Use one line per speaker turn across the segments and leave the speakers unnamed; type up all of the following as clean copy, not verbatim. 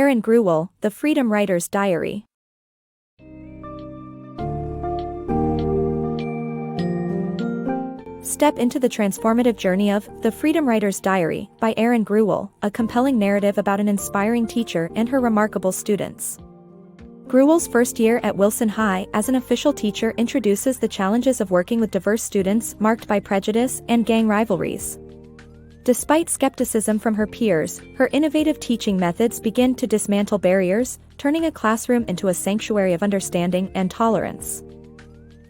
Erin Gruwell, The Freedom Writer's Diary. Step into the transformative journey of The Freedom Writer's Diary by Erin Gruwell, a compelling narrative about an inspiring teacher and her remarkable students. Gruwell's first year at Wilson High as an official teacher introduces the challenges of working with diverse students marked by prejudice and gang rivalries. Despite skepticism from her peers, her innovative teaching methods begin to dismantle barriers, turning a classroom into a sanctuary of understanding and tolerance.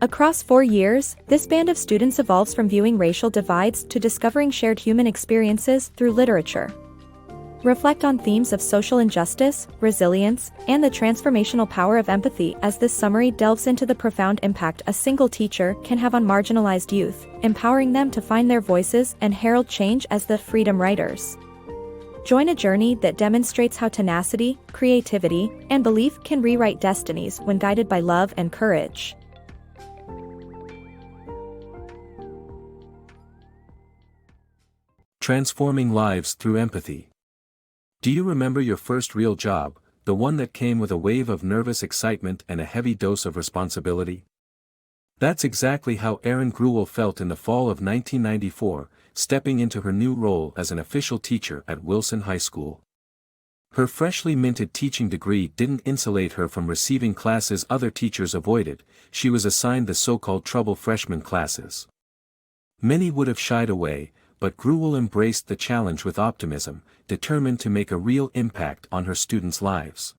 Across 4 years, this band of students evolves from viewing racial divides to discovering shared human experiences through literature. Reflect on themes of social injustice, resilience, and the transformational power of empathy as this summary delves into the profound impact a single teacher can have on marginalized youth, empowering them to find their voices and herald change as the freedom writers. Join a journey that demonstrates how tenacity, creativity, and belief can rewrite destinies when guided by love and courage.
Transforming lives through empathy. Do you remember your first real job, the one that came with a wave of nervous excitement and a heavy dose of responsibility? That's exactly how Erin Gruwell felt in the fall of 1994, stepping into her new role as an official teacher at Wilson High School. Her freshly minted teaching degree didn't insulate her from receiving classes other teachers avoided. She was assigned the so-called trouble freshman classes. Many would have shied away, but Gruwell embraced the challenge with optimism, determined to make a real impact on her students' lives.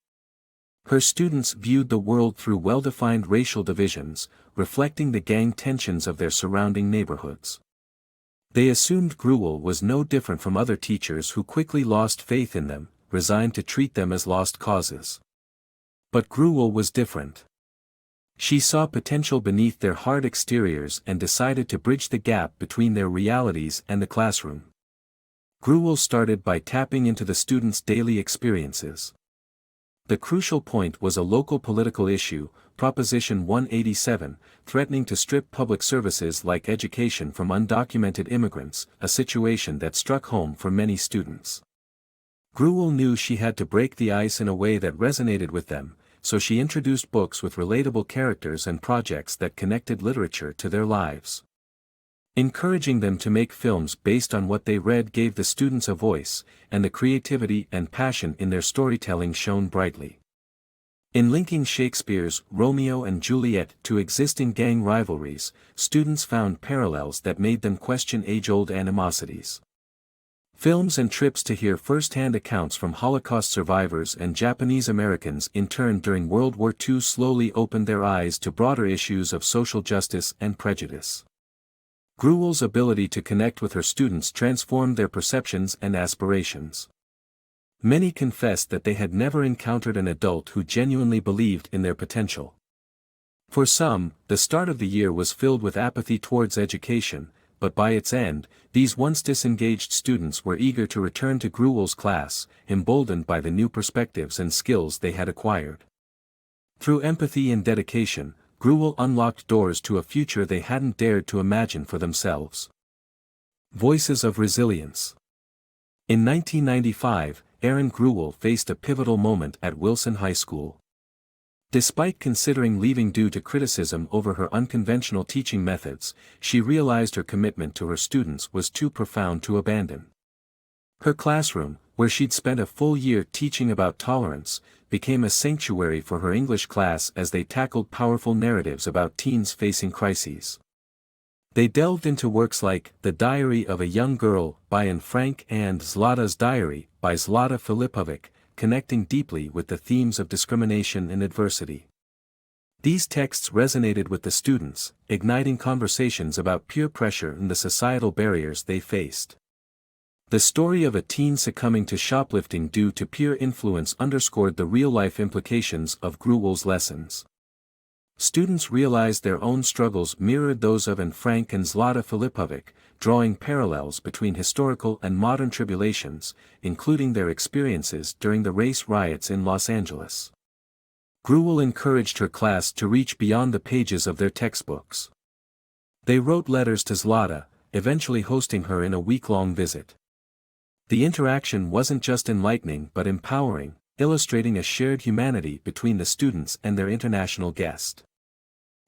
Her students viewed the world through well-defined racial divisions, reflecting the gang tensions of their surrounding neighborhoods. They assumed Gruwell was no different from other teachers who quickly lost faith in them, resigned to treat them as lost causes. But Gruwell was different. She saw potential beneath their hard exteriors and decided to bridge the gap between their realities and the classroom. Gruwell started by tapping into the students' daily experiences. The crucial point was a local political issue, Proposition 187, threatening to strip public services like education from undocumented immigrants, a situation that struck home for many students. Gruwell knew she had to break the ice in a way that resonated with them, so she introduced books with relatable characters and projects that connected literature to their lives. Encouraging them to make films based on what they read gave the students a voice, and the creativity and passion in their storytelling shone brightly. In linking Shakespeare's Romeo and Juliet to existing gang rivalries, students found parallels that made them question age-old animosities. Films and trips to hear first-hand accounts from Holocaust survivors and Japanese Americans interned during World War II slowly opened their eyes to broader issues of social justice and prejudice. Gruwell's ability to connect with her students transformed their perceptions and aspirations. Many confessed that they had never encountered an adult who genuinely believed in their potential. For some, the start of the year was filled with apathy towards education, but by its end, these once disengaged students were eager to return to Gruwell's class, emboldened by the new perspectives and skills they had acquired. Through empathy and dedication, Gruwell unlocked doors to a future they hadn't dared to imagine for themselves. Voices of Resilience. In 1995, Erin Gruwell faced a pivotal moment at Wilson High School. Despite considering leaving due to criticism over her unconventional teaching methods, she realized her commitment to her students was too profound to abandon. Her classroom, where she'd spent a full year teaching about tolerance, became a sanctuary for her English class as they tackled powerful narratives about teens facing crises. They delved into works like The Diary of a Young Girl by Anne Frank and Zlata's Diary by Zlata Filipovic, connecting deeply with the themes of discrimination and adversity. These texts resonated with the students, igniting conversations about peer pressure and the societal barriers they faced. The story of a teen succumbing to shoplifting due to peer influence underscored the real-life implications of Gruwell's lessons. Students realized their own struggles mirrored those of Anne Frank and Zlata Filipovic, drawing parallels between historical and modern tribulations, including their experiences during the race riots in Los Angeles. Gruwell encouraged her class to reach beyond the pages of their textbooks. They wrote letters to Zlata, eventually hosting her in a week-long visit. The interaction wasn't just enlightening but empowering, illustrating a shared humanity between the students and their international guest.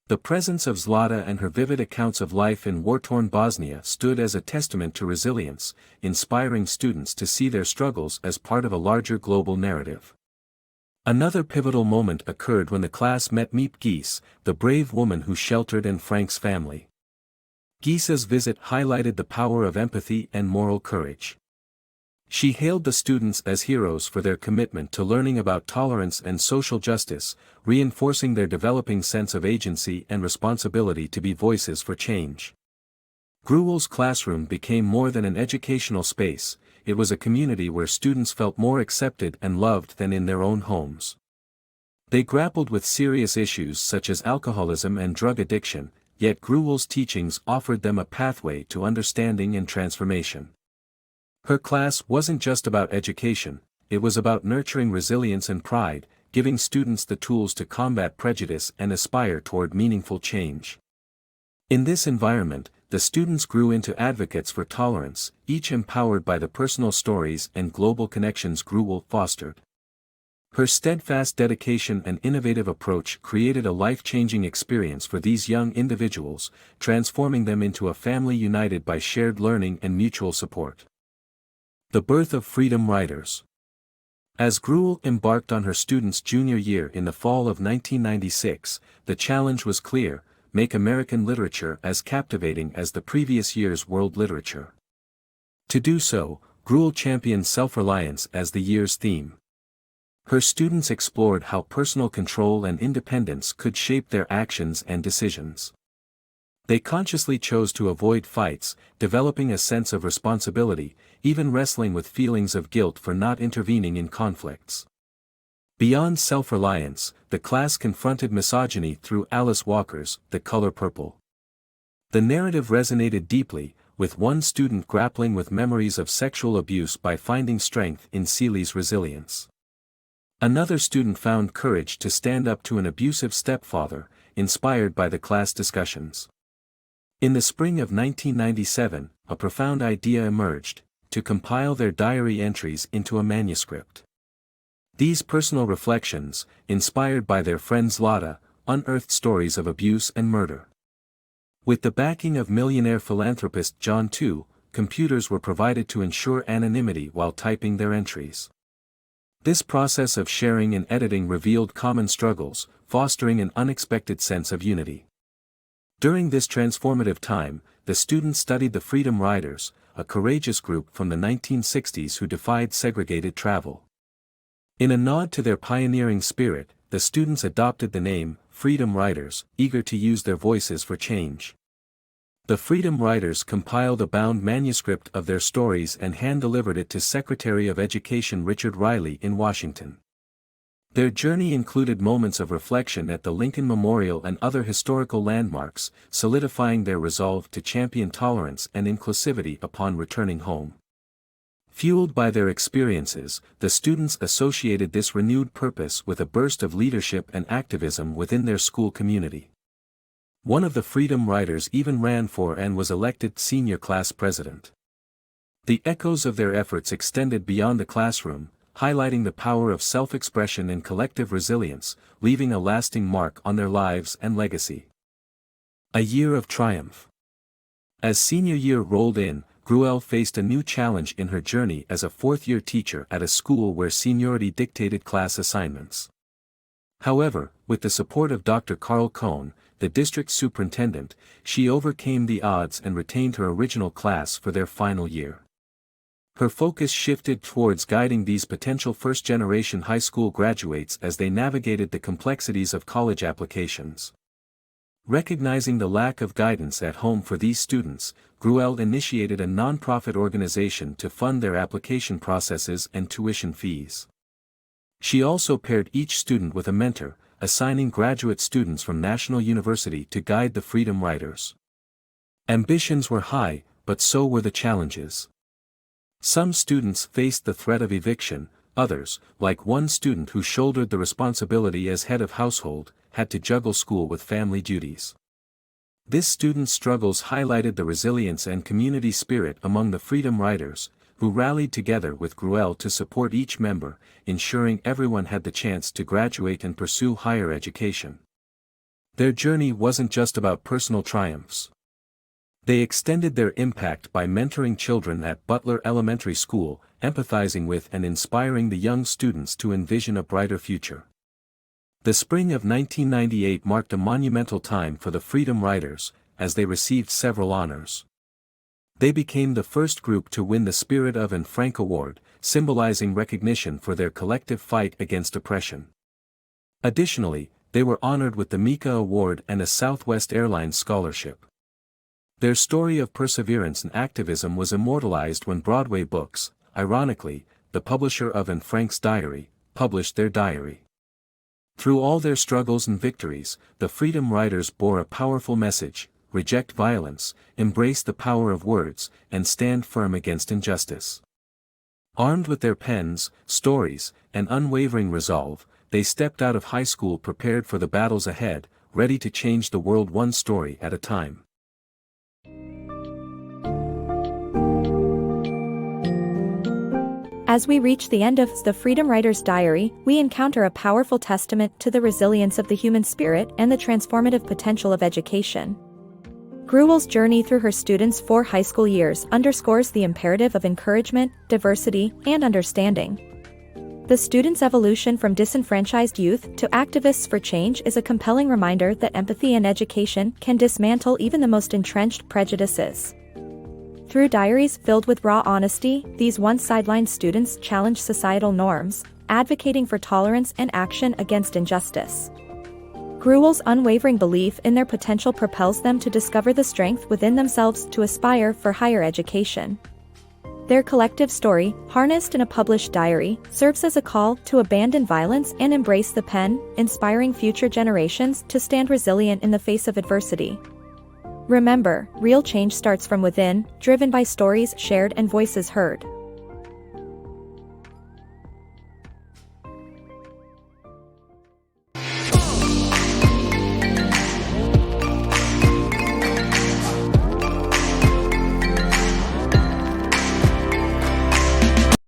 The presence of Zlata and her vivid accounts of life in war-torn Bosnia stood as a testament to resilience, inspiring students to see their struggles as part of a larger global narrative. Another pivotal moment occurred when the class met Miep Gies, the brave woman who sheltered Anne Frank's family. Gies's visit highlighted the power of empathy and moral courage. She hailed the students as heroes for their commitment to learning about tolerance and social justice, reinforcing their developing sense of agency and responsibility to be voices for change. Gruwell's classroom became more than an educational space, it was a community where students felt more accepted and loved than in their own homes. They grappled with serious issues such as alcoholism and drug addiction, yet Gruwell's teachings offered them a pathway to understanding and transformation. Her class wasn't just about education, it was about nurturing resilience and pride, giving students the tools to combat prejudice and aspire toward meaningful change. In this environment, the students grew into advocates for tolerance, each empowered by the personal stories and global connections Gruwell fostered. Her steadfast dedication and innovative approach created a life-changing experience for these young individuals, transforming them into a family united by shared learning and mutual support. The birth of Freedom Writers. As Gruwell embarked on her students' junior year in the fall of 1996, the challenge was clear: make American literature as captivating as the previous year's world literature. To do so, Gruwell championed self-reliance as the year's theme. Her students explored how personal control and independence could shape their actions and decisions. They consciously chose to avoid fights, developing a sense of responsibility, even wrestling with feelings of guilt for not intervening in conflicts. Beyond self-reliance, the class confronted misogyny through Alice Walker's The Color Purple. The narrative resonated deeply, with one student grappling with memories of sexual abuse by finding strength in Celie's resilience. Another student found courage to stand up to an abusive stepfather, inspired by the class discussions. In the spring of 1997, a profound idea emerged: to compile their diary entries into a manuscript. These personal reflections, inspired by their friend Zlata, unearthed stories of abuse and murder. With the backing of millionaire philanthropist John II, computers were provided to ensure anonymity while typing their entries. This process of sharing and editing revealed common struggles, fostering an unexpected sense of unity. During this transformative time, the students studied the Freedom Riders, a courageous group from the 1960s who defied segregated travel. In a nod to their pioneering spirit, the students adopted the name Freedom Riders, eager to use their voices for change. The Freedom Riders compiled a bound manuscript of their stories and hand-delivered it to Secretary of Education Richard Riley in Washington. Their journey included moments of reflection at the Lincoln Memorial and other historical landmarks, solidifying their resolve to champion tolerance and inclusivity upon returning home. Fueled by their experiences, the students associated this renewed purpose with a burst of leadership and activism within their school community. One of the Freedom Riders even ran for and was elected senior class president. The echoes of their efforts extended beyond the classroom, highlighting the power of self-expression and collective resilience, leaving a lasting mark on their lives and legacy. A year of triumph. As senior year rolled in, Gruwell faced a new challenge in her journey as a fourth-year teacher at a school where seniority dictated class assignments. However, with the support of Dr. Carl Cohn, the district superintendent, she overcame the odds and retained her original class for their final year. Her focus shifted towards guiding these potential first-generation high school graduates as they navigated the complexities of college applications. Recognizing the lack of guidance at home for these students, Gruwell initiated a nonprofit organization to fund their application processes and tuition fees. She also paired each student with a mentor, assigning graduate students from National University to guide the Freedom Riders. Ambitions were high, but so were the challenges. Some students faced the threat of eviction, others, like one student who shouldered the responsibility as head of household, had to juggle school with family duties. This student's struggles highlighted the resilience and community spirit among the Freedom Riders, who rallied together with Gruwell to support each member, ensuring everyone had the chance to graduate and pursue higher education. Their journey wasn't just about personal triumphs. They extended their impact by mentoring children at Butler Elementary School, empathizing with and inspiring the young students to envision a brighter future. The spring of 1998 marked a monumental time for the Freedom Riders, as they received several honors. They became the first group to win the Spirit of and Frank Award, symbolizing recognition for their collective fight against oppression. Additionally, they were honored with the Mika Award and a Southwest Airlines scholarship. Their story of perseverance and activism was immortalized when Broadway Books, ironically, the publisher of Anne Frank's diary, published their diary. Through all their struggles and victories, the Freedom Riders bore a powerful message: reject violence, embrace the power of words, and stand firm against injustice. Armed with their pens, stories, and unwavering resolve, they stepped out of high school prepared for the battles ahead, ready to change the world one story at a time.
As we reach the end of the Freedom Riders' diary, we encounter a powerful testament to the resilience of the human spirit and the transformative potential of education. Gruwell's journey through her students' 4 high school years underscores the imperative of encouragement, diversity, and understanding. The students' evolution from disenfranchised youth to activists for change is a compelling reminder that empathy and education can dismantle even the most entrenched prejudices. Through diaries filled with raw honesty, these once sidelined students challenge societal norms, advocating for tolerance and action against injustice. Gruwell's unwavering belief in their potential propels them to discover the strength within themselves to aspire for higher education. Their collective story, harnessed in a published diary, serves as a call to abandon violence and embrace the pen, inspiring future generations to stand resilient in the face of adversity. Remember, real change starts from within, driven by stories shared and voices heard.